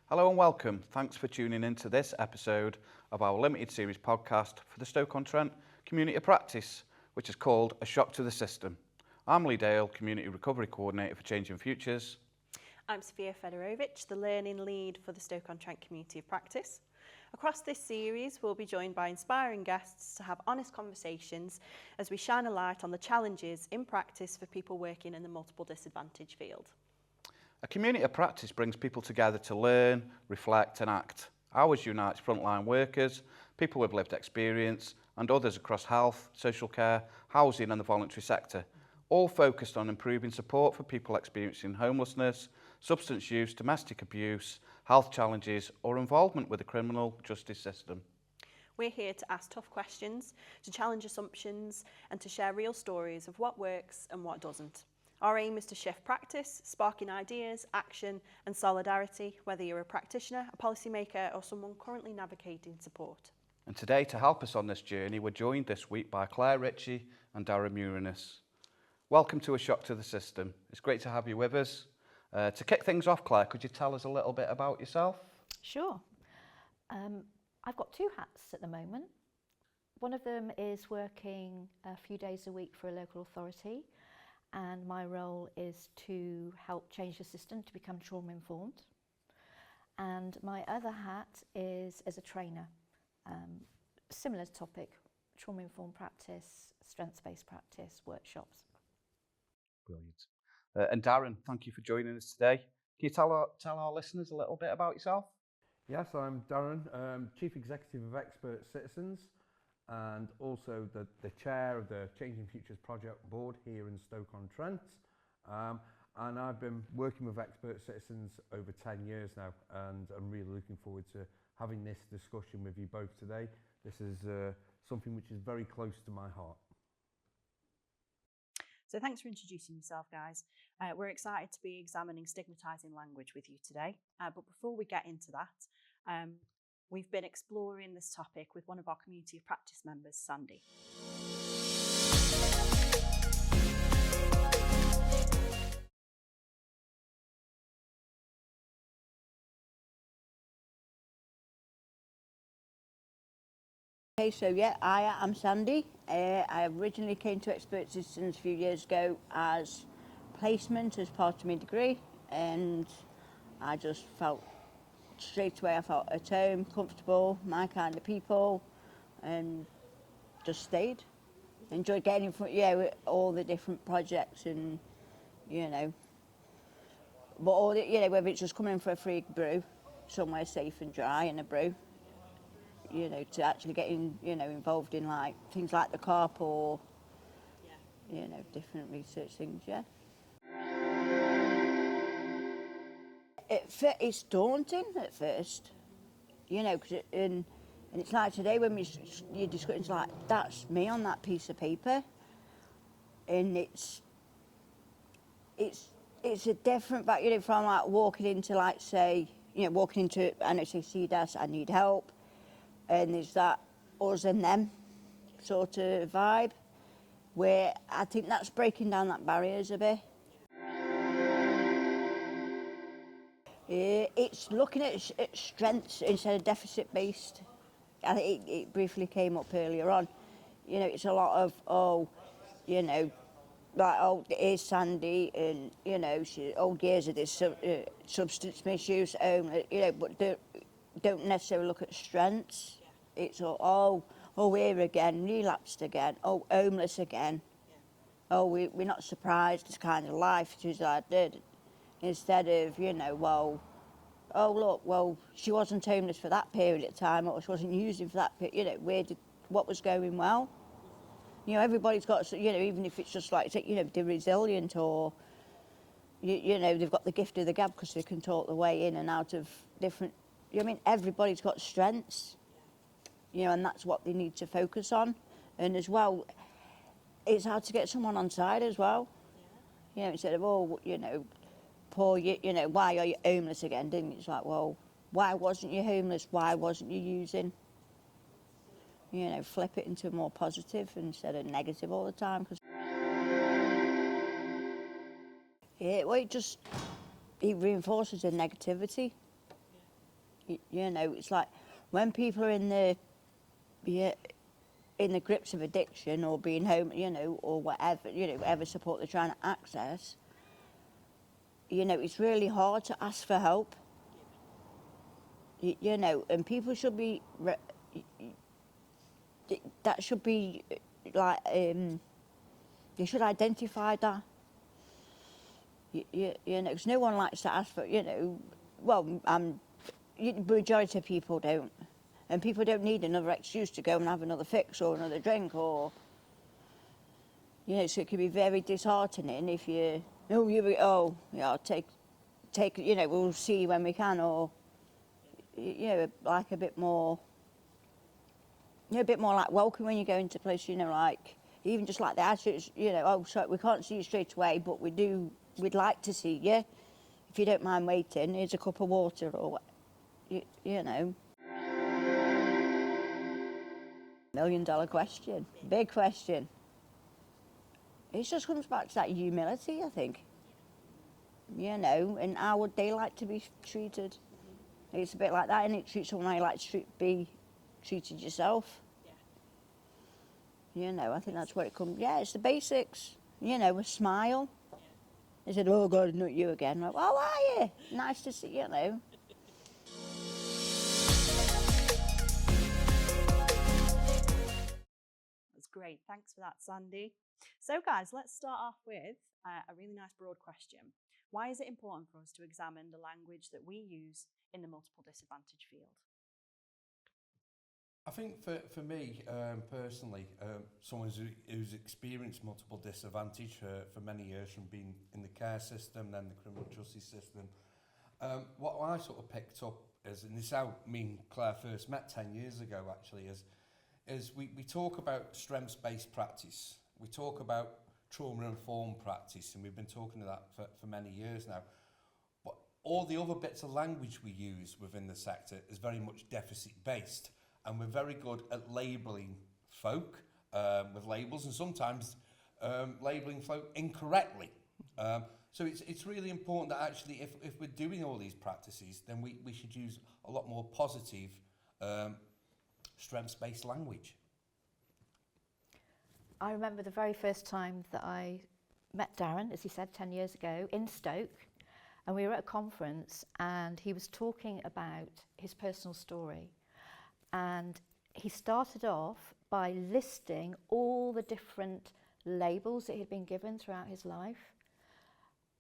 Hello and welcome. Thanks for tuning in to this episode of our limited series podcast for the Stoke-on-Trent Community of Practice, which is called A Shock to the System. I'm Lee Dale, Community Recovery Coordinator for Changing Futures. I'm Sofia Fedorovich, the Learning Lead for the Stoke-on-Trent Community of Practice. Across this series, we'll be joined by inspiring guests to have honest conversations as we shine a light on the challenges in practice for people working in the multiple disadvantage field. A community of practice brings people together to learn, reflect and act. Ours unites frontline workers, people with lived experience and others across health, social care, housing and the voluntary sector, all focused on improving support for people experiencing homelessness, substance use, domestic abuse, health challenges or involvement with the criminal justice system. We're here to ask tough questions, to challenge assumptions and to share real stories of what works and what doesn't. Our aim is to shift practice, sparking ideas, action and solidarity, whether you're a practitioner, a policymaker or someone currently navigating support. And today, to help us on this journey, we're joined this week by Claire Ritchie and Darren Murinis. Welcome to A Shock to the System. It's great to have you with us. To kick things off, Claire, could you tell us a little bit about yourself? Sure. I've got two hats at the moment. One of them is working a few days a week for a local authority, and my role is to help change the system to become trauma-informed. And my other hat is as a trainer. Similar topic, trauma-informed practice, strengths-based practice, workshops. Brilliant. And Darren, thank you for joining us today. Can you tell our listeners a little bit about yourself? Yes, I'm Darren, Chief Executive of Expert Citizens and also the Chair of the Changing Futures Project Board here in Stoke-on-Trent. And I've been working with Expert Citizens over 10 years now, and I'm really looking forward to having this discussion with you both today. This is something which is very close to my heart. So thanks for introducing yourself, guys. We're excited to be examining stigmatising language with you today. But before we get into that, we've been exploring this topic with one of our community of practice members, Sandy. Okay, so yeah, I'm Sandy. I originally came to Expert Citizens a few years ago as placement as part of my degree, and I just felt straight away I felt at home, comfortable, my kind of people, and just stayed. Enjoyed getting in front, with all the different projects and, but all the, whether it's just coming in for a free brew, somewhere safe and dry and a brew, to actually get involved in like things like the CARP or, different research things, yeah. It's daunting at first, because and it's like today when you're discussing, it's like, that's me on that piece of paper. And it's a different, but from like walking into like, say, walking into, I know, say, CDAS, I need help. And there's that us and them sort of vibe, where I think that's breaking down that barriers a bit. It's looking at strengths instead of deficit-based. I think it briefly came up earlier on. It's a lot of, here's Sandy, and, she, years of this substance misuse, but don't necessarily look at strengths. It's here again, relapsed again, homeless again. We're not surprised, it's kind of life, she's I did. Instead of, she wasn't homeless for that period of time, or she wasn't using for that period, what was going well? Everybody's got, even if it's just like, they're resilient or, they've got the gift of the gab because they can talk their way in and out of different, everybody's got strengths, and that's what they need to focus on. And as well, it's hard to get someone on side as well. Instead of, poor, why are you homeless again? Didn't you? It's like, well, why wasn't you homeless? Why wasn't you using? Flip it into more positive instead of negative all the time. It reinforces the negativity. You know, it's like when people are in the in the grips of addiction or being home, you know, or whatever, you know, whatever support they're trying to access, you know, it's really hard to ask for help. You know, and people should be, that should be like, they should identify that. You know, because no one likes to ask for, you know, well, the majority of people don't. And people don't need another excuse to go and have another fix or another drink or, you know, so it can be very disheartening if you, yeah, take, you know, we'll see you when we can, or, you know, like a bit more, you know, a bit more like welcome when you go into a place, you know, like, even just like the attitudes, you know, oh, sorry, we can't see you straight away, but we'd like to see you. If you don't mind waiting, here's a cup of water or, you know. $1 million question, big question. It just comes back to that humility, I think. You know, and how would they like to be treated? It's a bit like that, and it treats someone how you like to be treated yourself. You know, I think that's where it comes. Yeah, it's the basics. You know, a smile. They said, "Oh God, not you again." I'm like, well, how are you? Nice to see you. You know. That's great. Thanks for that, Sandy. So, guys, let's start off with a really nice broad question. Why is it important for us to examine the language that we use in the multiple disadvantage field? I think for me, personally, someone who's experienced multiple disadvantage for many years from being in the care system, then the criminal justice system, what I sort of picked up is, and this is how me and Claire first met 10 years ago actually, is we talk about strengths-based practice, we talk about trauma-informed practice, and we've been talking about that for many years now. But all the other bits of language we use within the sector is very much deficit-based. And we're very good at labelling folk with labels, and sometimes labelling folk incorrectly. So it's really important that actually if we're doing all these practices, then we should use a lot more positive strengths-based language. I remember the very first time that I met Darren, as he said, 10 years ago, in Stoke, and we were at a conference, and he was talking about his personal story. And he started off by listing all the different labels that he'd been given throughout his life.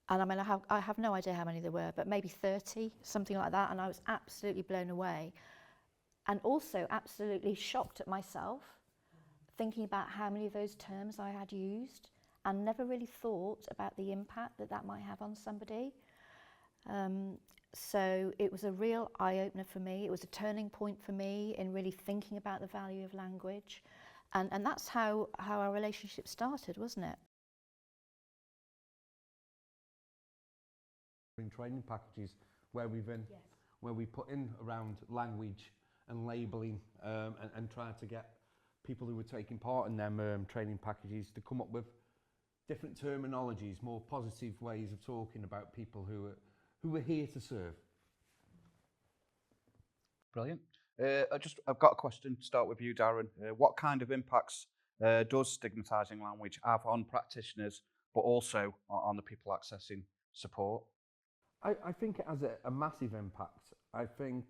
And I mean, I have no idea how many there were, but maybe 30, something like that. And I was absolutely blown away. And also absolutely shocked at myself, thinking about how many of those terms I had used and never really thought about the impact that that might have on somebody. So it was a real eye-opener for me. It was a turning point for me in really thinking about the value of language. And that's how our relationship started, wasn't it? In training packages where where we put in around language and labelling and trying to get people who were taking part in them training packages to come up with different terminologies, more positive ways of talking about people who are here to serve. Brilliant. I've got a question to start with you, Darren. What kind of impacts does stigmatising language have on practitioners, but also on the people accessing support? I think it has a massive impact. I think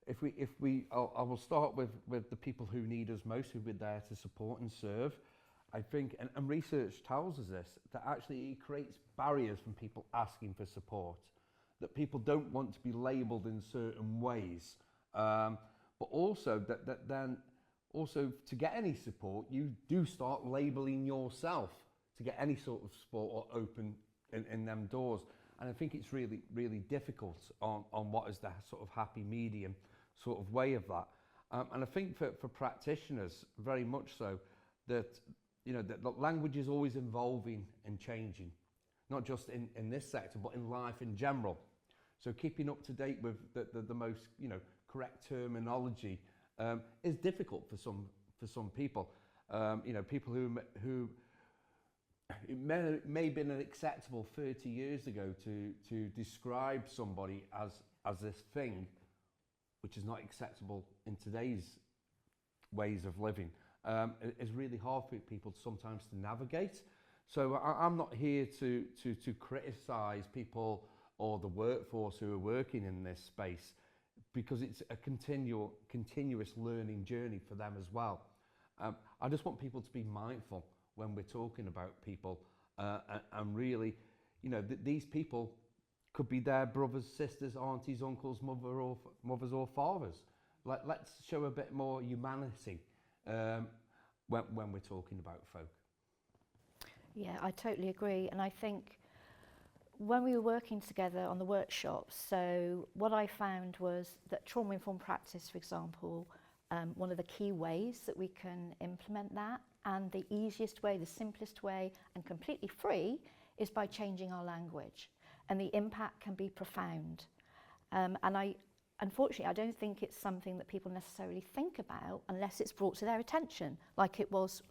I will start with the people who need us most, who we're there to support and serve. I think, and research tells us this, that actually it creates barriers from people asking for support, that people don't want to be labelled in certain ways, but also that then also to get any support, you do start labelling yourself to get any sort of support or open in them doors. And I think it's really, really difficult on what is the sort of happy medium sort of way of that. And I think for practitioners, very much so, that you know that language is always evolving and changing, not just in this sector, but in life in general. So keeping up to date with the most correct terminology is difficult for some people. People who it may have been acceptable 30 years ago to describe somebody as this thing which is not acceptable in today's ways of living, is really hard for people sometimes to navigate. So I'm not here to criticise people or the workforce who are working in this space, because it's a continuous learning journey for them as well. I just want people to be mindful when we're talking about people, and really, you know, these people could be their brothers, sisters, aunties, uncles, mothers or fathers. Let's show a bit more humanity when we're talking about folk. Yeah, I totally agree. And I think when we were working together on the workshops, so what I found was that trauma-informed practice, for example, one of the key ways that we can implement that, and the easiest way, the simplest way, and completely free, is by changing our language. And the impact can be profound. And unfortunately, I don't think it's something that people necessarily think about unless it's brought to their attention, like it was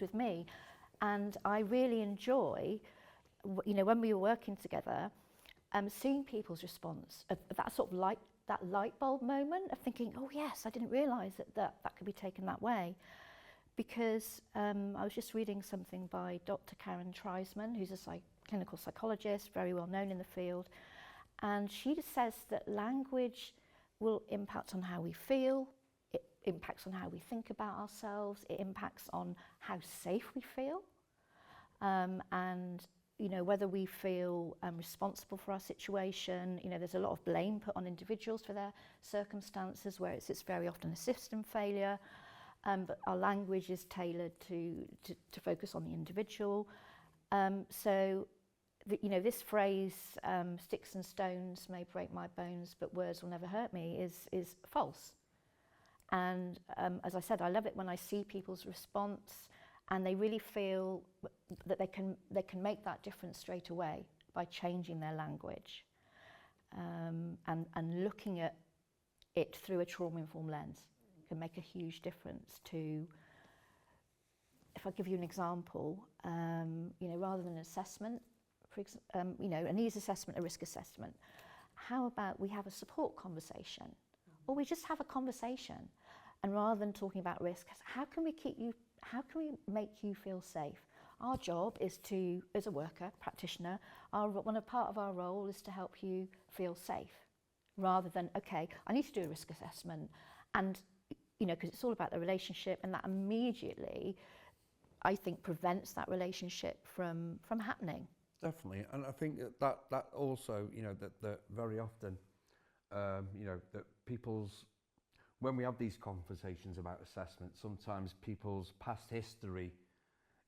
with me. And I really enjoy, you know, when we were working together, seeing people's response, that sort of that light bulb moment of thinking, oh yes, I didn't realise that could be taken that way. Because I was just reading something by Dr. Karen Treisman, who's a clinical psychologist, very well known in the field, and she just says that language will impact on how we feel, it impacts on how we think about ourselves, it impacts on how safe we feel, and you know, whether we feel responsible for our situation. You know, there's a lot of blame put on individuals for their circumstances, where it's very often a system failure, but our language is tailored to focus on the individual. So, you know, this phrase, sticks and stones may break my bones, but words will never hurt me, is false. And as I said, I love it when I see people's response and they really feel that they can make that difference straight away by changing their language, and looking at it through a trauma-informed lens can make a huge difference to. If I give you an example, you know, rather than an assessment, you know, a needs assessment, a risk assessment, how about we have a support conversation, or we just have a conversation, and rather than talking about risk, how can we make you feel safe? Our job is to, as a worker, practitioner, part of our role is to help you feel safe, rather than, okay, I need to do a risk assessment, and, you know, because it's all about the relationship, and that immediately, I think, prevents that relationship from happening. Definitely, and I think that also, you know, that very often, you know, that when we have these conversations about assessment, sometimes people's past history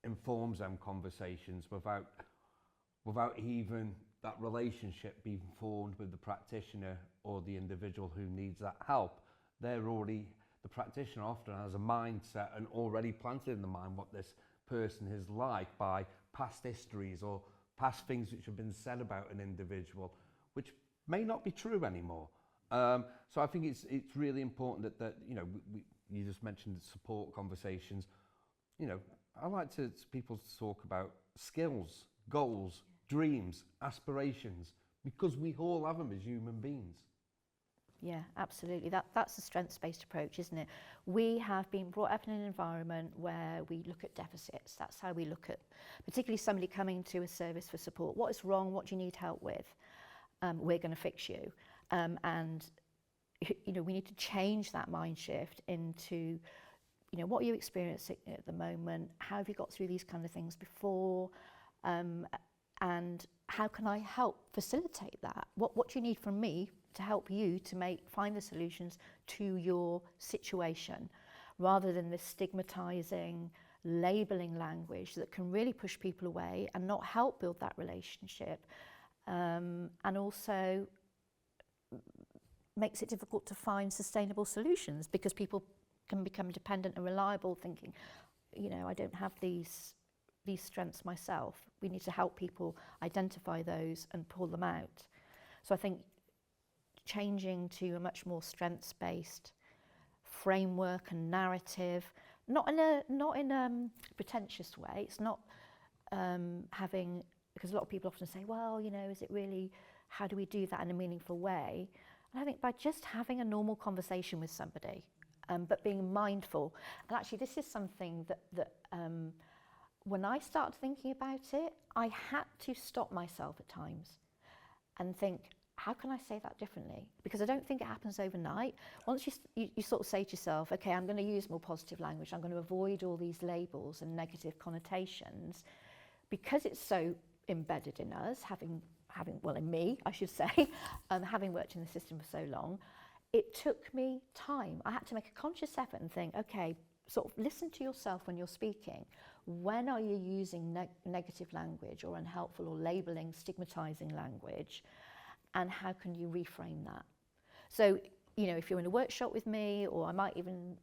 informs them conversations without even that relationship being formed with the practitioner or the individual who needs that help. The practitioner often has a mindset and already planted in the mind what this person is like by past histories or past things which have been said about an individual, which may not be true anymore. So I think it's really important that you know, you just mentioned support conversations. You know, I like people to talk about skills, goals, dreams, aspirations, because we all have them as human beings. Yeah, absolutely. That's the strengths-based approach, isn't it? We have been brought up in an environment where we look at deficits. That's how we look at, particularly somebody coming to a service for support. What is wrong? What do you need help with? We're going to fix you. And, you know, we need to change that mind shift into, you know, what are you experiencing at the moment? How have you got through these kind of things before? And how can I help facilitate that? What do you need from me to help you to find the solutions to your situation, rather than this stigmatizing, labeling language that can really push people away and not help build that relationship, and also makes it difficult to find sustainable solutions, because people can become dependent and reliable, thinking, you know, I don't have these strengths myself. We need to help people identify those and pull them out. So I think changing to a much more strengths-based framework and narrative, not in a pretentious way. It's not because a lot of people often say, well, you know, is it really, how do we do that in a meaningful way? And I think by just having a normal conversation with somebody, but being mindful, and actually this is something that when I started thinking about it, I had to stop myself at times and think, how can I say that differently? Because I don't think it happens overnight. Once you sort of say to yourself, okay, I'm going to use more positive language, I'm going to avoid all these labels and negative connotations, because it's so embedded in us, having well, in me, I should say, having worked in the system for so long, it took me time. I had to make a conscious effort and think, okay, sort of listen to yourself when you're speaking. When are you using negative language or unhelpful or labeling, stigmatizing language? And how can you reframe that? So, you know, if you're in a workshop with me, or I might even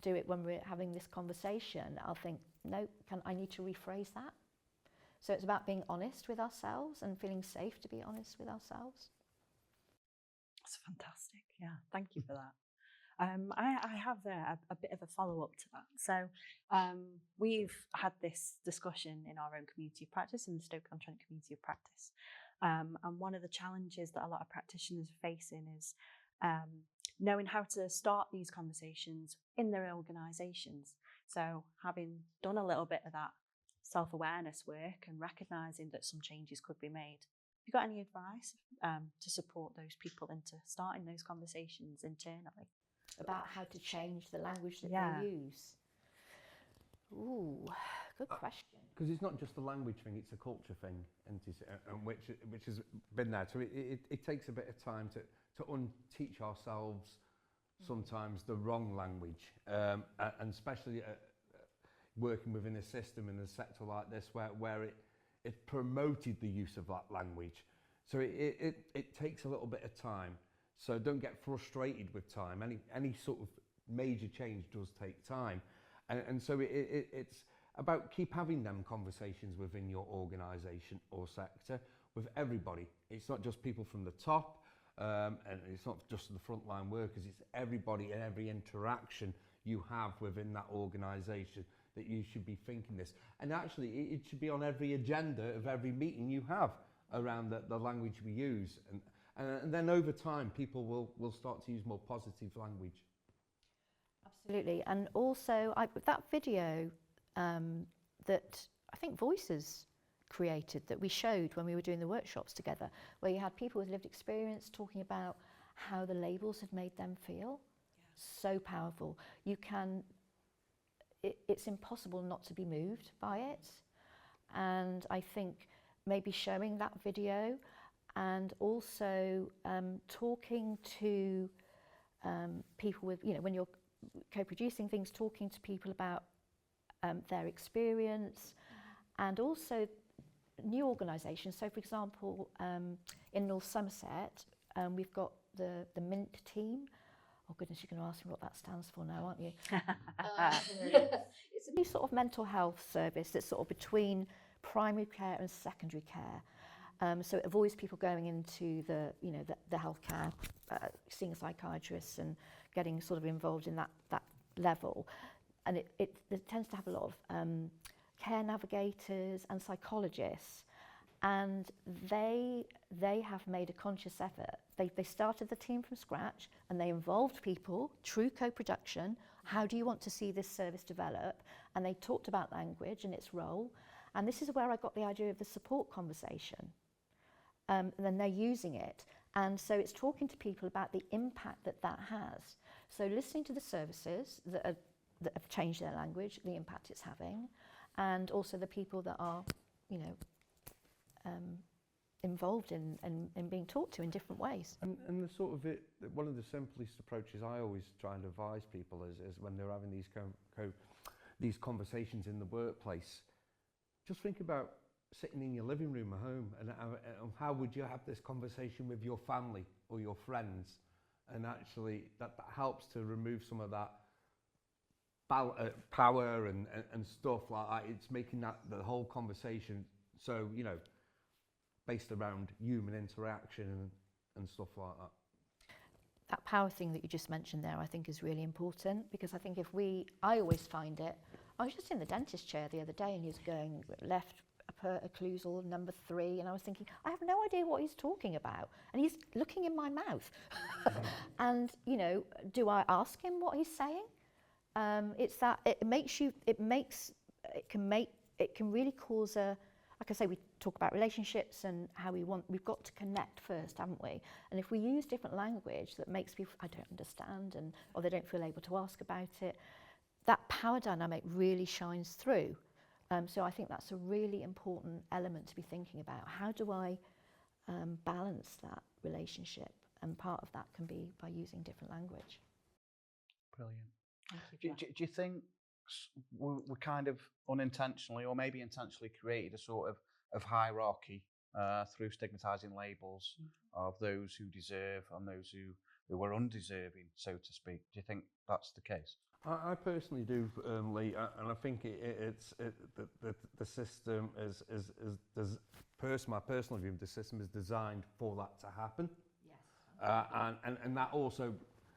do it when we're having this conversation, I'll think, no, I need to rephrase that. So it's about being honest with ourselves and feeling safe to be honest with ourselves. That's fantastic. Yeah, thank you for that. I have a bit of a follow-up to that. So we've had this discussion in our own community of practice, in the Stoke-on-Trent community of practice. And one of the challenges that a lot of practitioners are facing is knowing how to start these conversations in their organisations. So having done a little bit of that self-awareness work and recognising that some changes could be made, have you got any advice to support those people into starting those conversations internally? About how to change the language that they use? Ooh, good question. Because it's not just a language thing, it's a culture thing, and which has been there. So it takes a bit of time to unteach ourselves sometimes the wrong language, and especially working within a system in a sector like this where it promoted the use of that language. So it takes a little bit of time. So don't get frustrated with time. Any sort of major change does take time. And so it's about keep having them conversations within your organisation or sector with everybody. It's not just people from the top, and it's not just the frontline workers, it's everybody and every interaction you have within that organisation that you should be thinking this. And actually, it should be on every agenda of every meeting you have around the language we use. And then over time, people will start to use more positive language. Absolutely. And also, that video that I think Voices created, that we showed when we were doing the workshops together, where you had people with lived experience talking about how the labels have made them feel. So powerful. It's impossible not to be moved by it. And I think maybe showing that video and also talking to people with, you know, when you're co-producing things, talking to people about their experience, and also new organisations. So, for example, in North Somerset, we've got the MINT team. Oh goodness, you're going to ask me what that stands for now, aren't you? It's a new sort of mental health service that's sort of between primary care and secondary care. So it avoids people going into the healthcare, seeing psychiatrists and getting sort of involved in that level. And it tends to have a lot of care navigators and psychologists, and they have made a conscious effort. They started the team from scratch, and they involved people, true co-production. How do you want to see this service develop? And they talked about language and its role. And this is where I got the idea of the support conversation. And then they're using it. And so it's talking to people about the impact that has. So listening to the services that have changed their language, the impact it's having, and also the people that are, you know, involved in being taught to in different ways. And the sort of one of the simplest approaches I always try and advise people is when they're having these conversations in the workplace, just think about sitting in your living room at home and how would you have this conversation with your family or your friends, and actually that helps to remove some of that power and stuff like that. It's making that the whole conversation so, you know, based around human interaction and stuff like that. That power thing that you just mentioned there, I think, is really important, because I think I always find it. I was just in the dentist chair the other day, and he was going left, occlusal number 3, and I was thinking, I have no idea what he's talking about, and he's looking in my mouth. And, you know, do I ask him what he's saying? It's that it can really cause a, like I say, we talk about relationships and how we've got to connect first, haven't we? And if we use different language that makes people, I don't understand, or they don't feel able to ask about it, that power dynamic really shines through. So I think that's a really important element to be thinking about. How do I balance that relationship? And part of that can be by using different language. Brilliant. Thank you for Do you think we kind of unintentionally or maybe intentionally created a sort of hierarchy through stigmatising labels of those who deserve and those who were undeserving, so to speak? Do you think that's the case? I personally do, Lee, and I think the system is my personal view of the system is designed for that to happen. Yes. And that also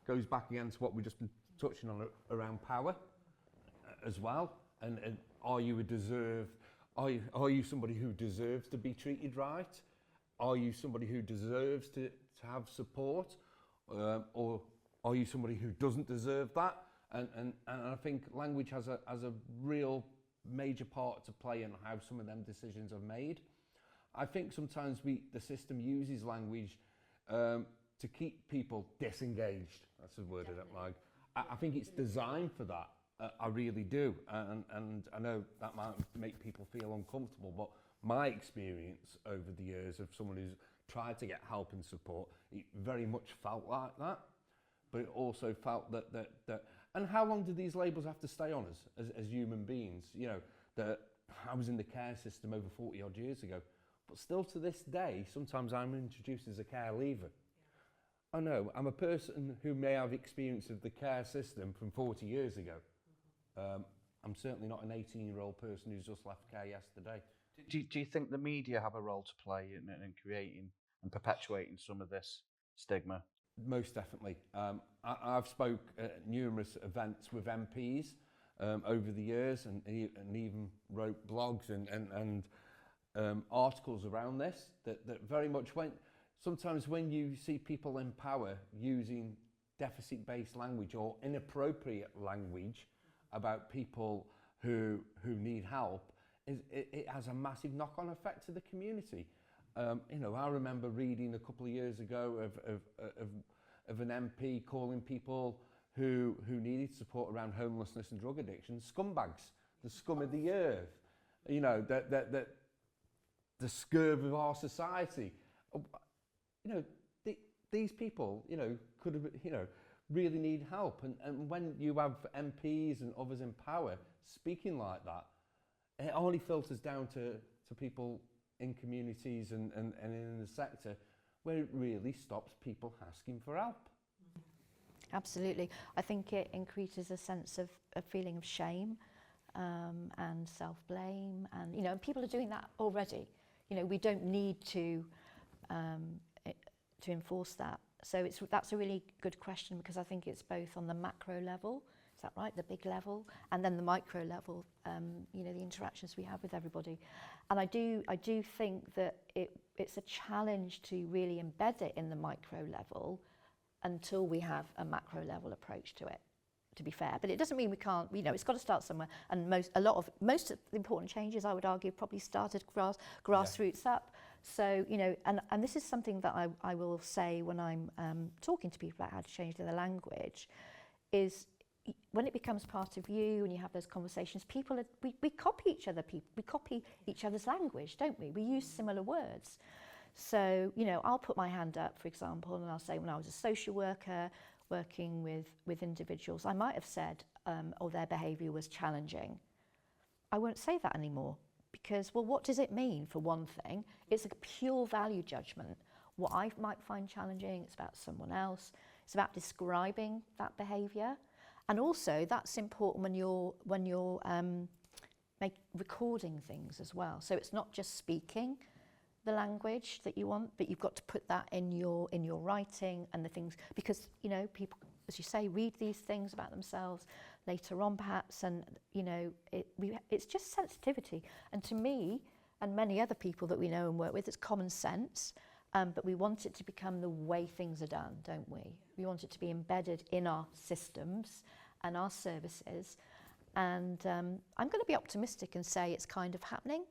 goes back against what we've just been touching on around power as well. And are you somebody who deserves to be treated right? Are you somebody who deserves to have support? Or are you somebody who doesn't deserve that? And I think language has a real major part to play in how some of them decisions are made. I think sometimes the system uses language to keep people disengaged. That's a word I don't like. I think it's designed for that. I really do. And I know that might make people feel uncomfortable, but my experience over the years of someone who's tried to get help and support, it very much felt like that. But it also felt that and how long do these labels have to stay on us as human beings? You know, that I was in the care system over 40 odd years ago, but still to this day, sometimes I'm introduced as a care leaver. I know, I'm a person who may have experience of the care system from 40 years ago. I'm certainly not an 18-year-old person who's just left care yesterday. Do you think the media have a role to play in creating and perpetuating some of this stigma? Most definitely. I've spoke at numerous events with MPs over the years and even wrote blogs and articles around this that very much went. Sometimes when you see people in power using deficit-based language or inappropriate language about people who need help, it has a massive knock-on effect to the community. You know, I remember reading a couple of years ago of an MP calling people who needed support around homelessness and drug addiction scumbags, the scum of the earth. You know, that the scurv of our society. You know, these people, you know, could have, you know, really need help. And when you have MPs and others in power speaking like that, it only filters down to people in communities and in the sector where it really stops people asking for help. Absolutely. I think it increases a sense of a feeling of shame and self-blame, and you know, and people are doing that already. You know, we don't need to enforce that. So that's a really good question, because I think it's both on the macro level, is that right, the big level, and then the micro level, you know, the interactions we have with everybody. And I do think that it's a challenge to really embed it in the micro level until we have a macro level approach to it, to be fair. But it doesn't mean we can't, you know, it's got to start somewhere. And most of the important changes, I would argue, probably started grassroots up. So, you know, and this is something that I will say when I'm talking to people about how to change their language, is when it becomes part of you and you have those conversations, we copy each other, we copy each other's language, don't we? We use similar words. So, you know, I'll put my hand up, for example, and I'll say when I was a social worker working with individuals, I might have said, oh, their behaviour was challenging. I won't say that anymore. Because, well, what does it mean, for one thing? It's a pure value judgment. What I might find challenging, it's about someone else. It's about describing that behaviour. And also, that's important when you're recording things as well. So it's not just speaking the language that you want, but you've got to put that in your writing and the things, because, you know, people, as you say, read these things about themselves later on perhaps, and you know, it's just sensitivity. And to me, and many other people that we know and work with. It's common sense, but we want it to become the way things are done, don't we? We want it to be embedded in our systems and our services. And I'm going to be optimistic and say it's kind of happening.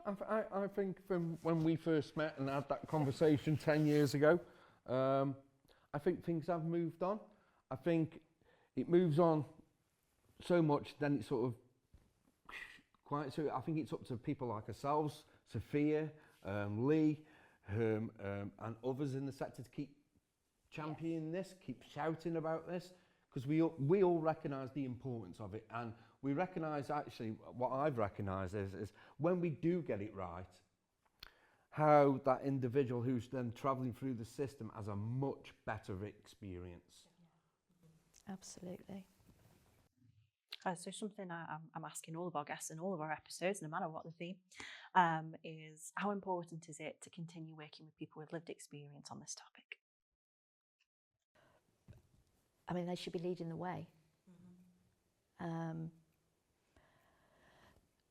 I think from when we first met and had that conversation 10 years ago, I think things have moved on. I think it moves on so much, then it's sort of quite. So I think it's up to people like ourselves, Sophia, Lee, and others in the sector to keep championing this, keep shouting about this, because we all recognise the importance of it, and we recognise actually what I've recognised is when we do get it right, how that individual who's then travelling through the system has a much better experience. Absolutely. So something I'm asking all of our guests in all of our episodes, no matter what the theme, is how important is it to continue working with people with lived experience on this topic? I mean, they should be leading the way.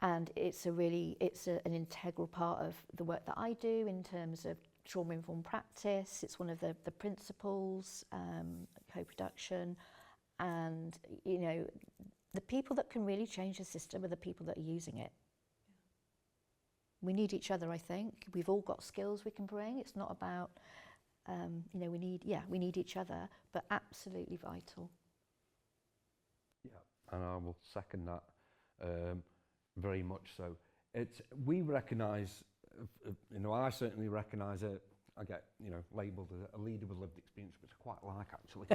And it's an integral part of the work that I do in terms of trauma-informed practice. It's one of the principles, co-production, and, you know, the people that can really change the system are the people that are using it. We need each other, I think. We've all got skills we can bring. It's not about, you know, we need each other, but absolutely vital. Yeah, and I will second that very much so. We recognise, you know, I certainly recognise it. I get, you know, labelled as a leader with lived experience, which I quite like actually.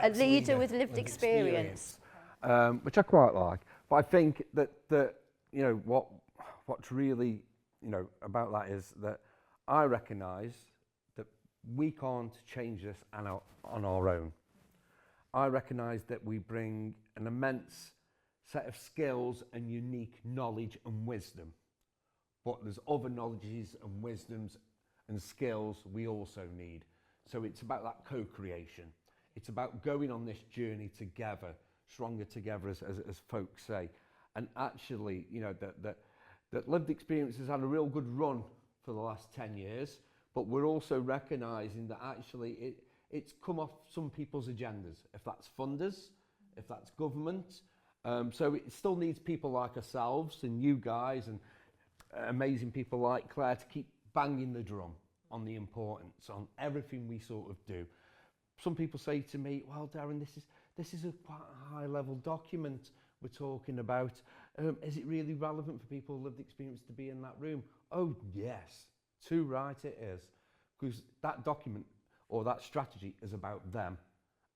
A leader with lived experience. Which I quite like. But I think that you know, what's really, you know, about that is that I recognise that we can't change this on our own. I recognise that we bring an immense set of skills and unique knowledge and wisdom. But there's other knowledges and wisdoms and skills we also need. So it's about that co-creation. It's about going on this journey together, stronger together, as folks say. And actually, you know, that lived experience has had a real good run for the last 10 years, but we're also recognising that actually it's come off some people's agendas, if that's funders, if that's government. So it still needs people like ourselves and you guys and amazing people like Claire to keep banging the drum on the importance, on everything we sort of do. Some people say to me, well, Darren, this is a quite a high level document we're talking about. Is it really relevant for people with lived experience to be in that room? Oh yes, too right it is. Because that document or that strategy is about them.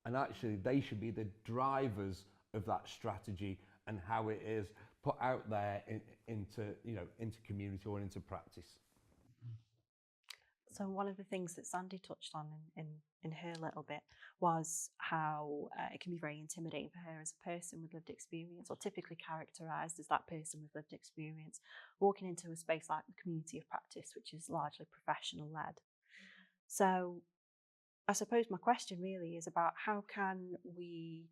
And actually they should be the drivers of that strategy and how it is put out there into community or into practice. So one of the things that Sandy touched on in her little bit was how it can be very intimidating for her as a person with lived experience, or typically characterised as that person with lived experience, walking into a space like the community of practice, which is largely professional led. So I suppose my question really is about how can we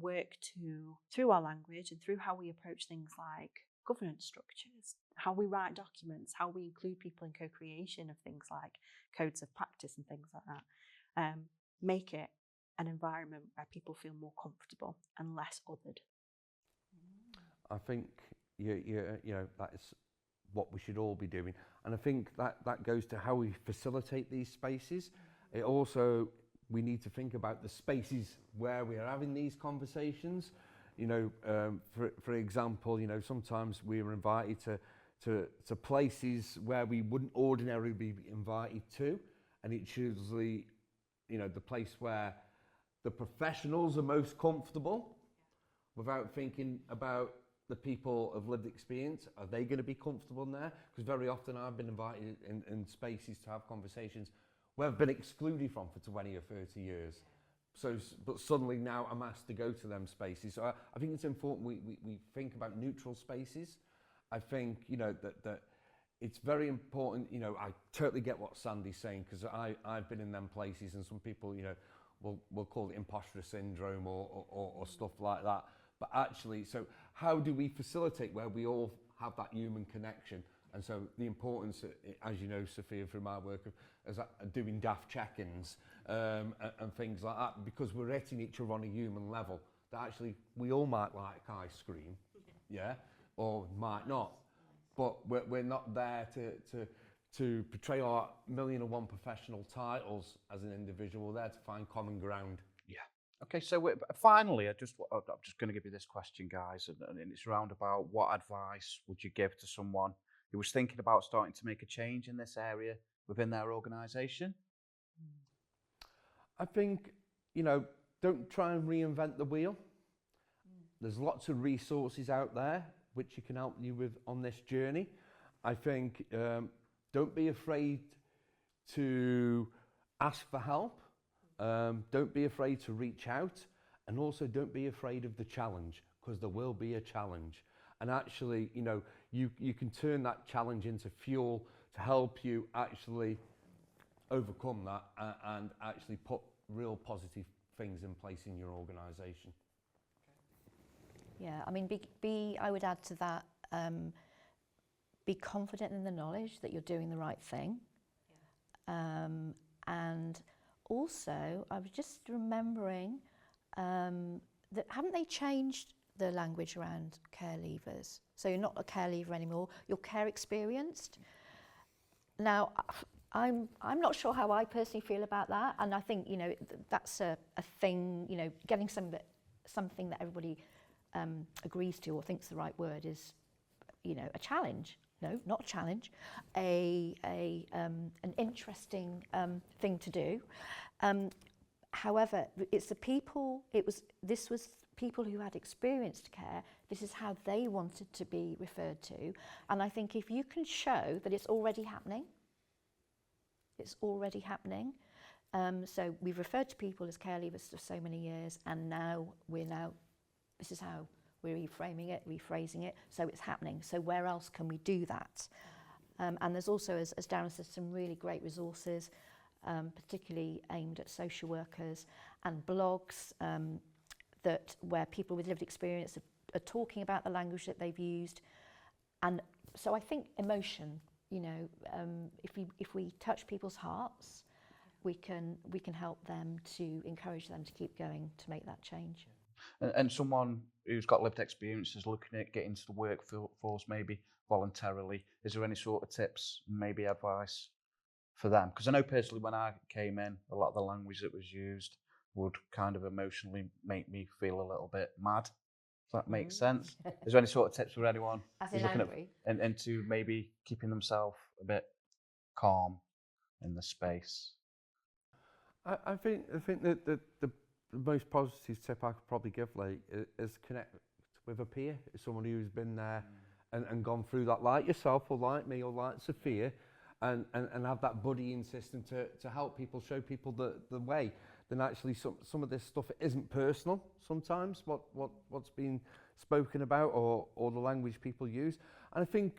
work through our language and through how we approach things like governance structures, how we write documents, how we include people in co-creation of things like codes of practice and things like that, make it an environment where people feel more comfortable and less othered. I think you know, that's what we should all be doing, and I think that goes to how we facilitate these spaces. It also, we need to think about the spaces where we are having these conversations. You know, for example, you know, sometimes we are invited to places where we wouldn't ordinarily be invited to, and it's usually, you know, the place where the professionals are most comfortable, without thinking about the people of lived experience. Are they going to be comfortable in there? Because very often I've been invited in spaces to have conversations where I've been excluded from for 20 or 30 years. So, but suddenly now I'm asked to go to them spaces. So I think it's important we think about neutral spaces. I think, you know, that it's very important, you know, I totally get what Sandy's saying, because I've been in them places, and some people, you know, will call it imposter syndrome or stuff like that. But actually, so how do we facilitate where we all have that human connection? And so the importance, as you know, Sophia, from our work of doing daft check-ins and things like that, because we're hitting each other on a human level, that actually we all might like ice cream, yeah, or might not, but we're not there to portray our million and one professional titles as an individual. We're there to find common ground. Yeah. Okay, so finally, I'm just going to give you this question, guys, and it's around about what advice would you give to someone who was thinking about starting to make a change in this area within their organisation? I think, don't try and reinvent the wheel. There's lots of resources out there which you can help you with on this journey. I think don't be afraid to ask for help. Don't be afraid to reach out, and also don't be afraid of the challenge, because there will be a challenge. And actually, you can turn that challenge into fuel to help you actually overcome that and actually put real positive things in place in your organisation. Yeah, I mean, I would add to that, be confident in the knowledge that you're doing the right thing. And also, I was just remembering that haven't they changed the language around care leavers? So you're not a care leaver anymore, you're care experienced. Now, I'm not sure how I personally feel about that, and I think, that's a thing, getting something that everybody agrees to or thinks the right word is, a challenge. No, not a challenge, an interesting thing to do. However, this was people who had experienced care. This is how they wanted to be referred to. And I think if you can show that it's already happening, so we've referred to people as care leavers for so many years, and this is how we're reframing it, rephrasing it, so it's happening. So where else can we do that? And there's also, as Darren said, some really great resources, particularly aimed at social workers, and blogs where people with lived experience are talking about the language that they've used. And so I think emotion, if we touch people's hearts, we can help them to encourage them to keep going to make that change. And someone who's got lived experience is looking at getting into the workforce maybe voluntarily. Is there any sort of tips, maybe advice for them? Because I know personally when I came in, a lot of the language that was used would kind of emotionally make me feel a little bit mad. If that makes sense. Is there any sort of tips for anyone who's looking angry? and to maybe keeping themselves a bit calm in the space? I think that the most positive tip I could probably give is connect with a peer, someone who's been there and gone through that, like yourself or like me or like Sophia, and have that buddying system to help people, show people the way. Then actually some of this stuff isn't personal sometimes, what's been spoken about or the language people use. And I think,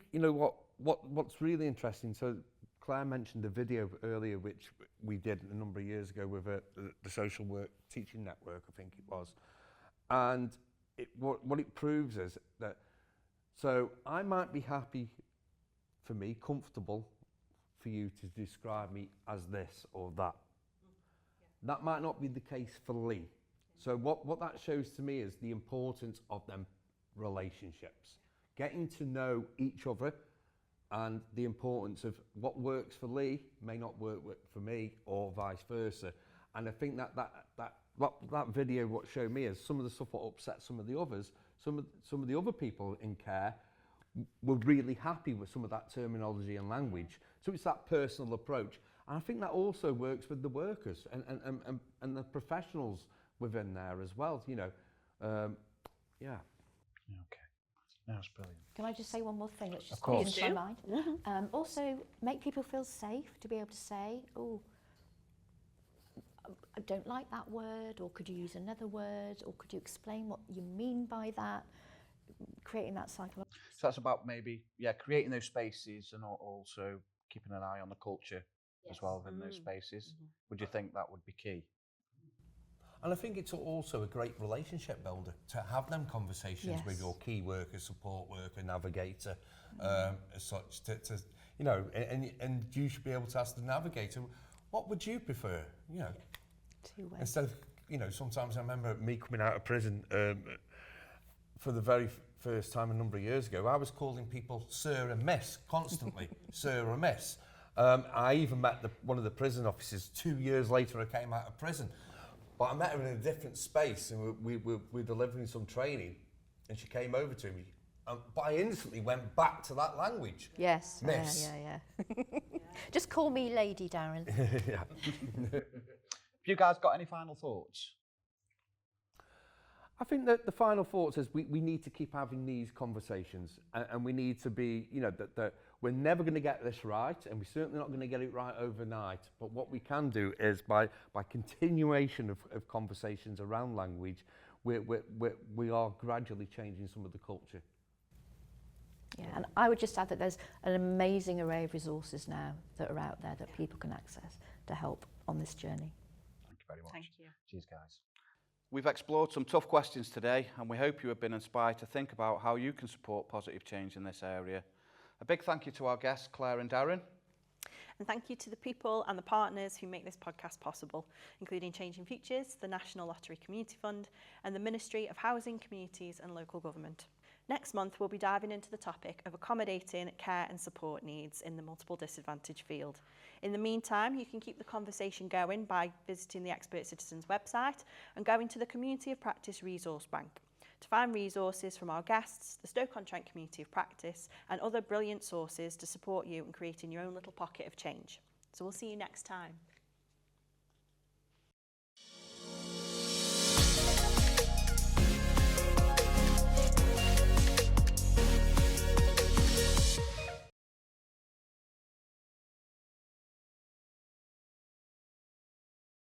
what's really interesting, so Claire mentioned a video earlier which we did a number of years ago with the Social Work Teaching Network, I think it was. And what it proves is that, so I might be happy for me, comfortable for you to describe me as this or that. That might not be the case for Lee. So what that shows to me is the importance of them relationships. Getting to know each other, and the importance of what works for Lee may not work for me, or vice versa. And I think that video what showed me is some of the stuff that upset some of the others. Some of the other people in care were really happy with some of that terminology and language. So it's that personal approach. And I think that also works with the workers and the professionals within there as well. Yeah. Okay. That's brilliant. Can I just say one more thing that's just course. into my mind? Also, make people feel safe to be able to say, oh, I don't like that word, or could you use another word, or could you explain what you mean by that? Creating that psychological. So that's about maybe, creating those spaces and also keeping an eye on the culture as well within those spaces. Would you think that would be key? And I think it's also a great relationship builder to have them conversations with Yes. your key worker, support worker, navigator, as such. You know, and you should be able to ask the navigator, what would you prefer? You know, Two-way. instead of, you know, sometimes I remember me coming out of prison for the very first time a number of years ago, I was calling people Sir and Miss constantly, Sir or Miss. I even met one of the prison officers 2 years later I came out of prison. But I met her in a different space and we were delivering some training and she came over to me. But I instantly went back to that language. Yes. Miss. Yeah. Just call me Lady, Darren. Yeah. Have you guys got any final thoughts? I think that the final thoughts is we need to keep having these conversations and we need to be, you know, that we're never going to get this right and we're certainly not going to get it right overnight. But what we can do is by continuation of conversations around language, we are gradually changing some of the culture. Yeah, and I would just add that there's an amazing array of resources now that are out there that people can access to help on this journey. Thank you very much. Thank you. Cheers, guys. We've explored some tough questions today, and we hope you have been inspired to think about how you can support positive change in this area. A big thank you to our guests, Claire and Darren. And thank you to the people and the partners who make this podcast possible, including Changing Futures, the National Lottery Community Fund, and the Ministry of Housing, Communities and Local Government. Next month, we'll be diving into the topic of accommodating care and support needs in the multiple disadvantage field. In the meantime, you can keep the conversation going by visiting the Expert Citizens website and going to the Community of Practice Resource Bank to find resources from our guests, the Stoke-on-Trent Community of Practice, and other brilliant sources to support you in creating your own little pocket of change. So we'll see you next time.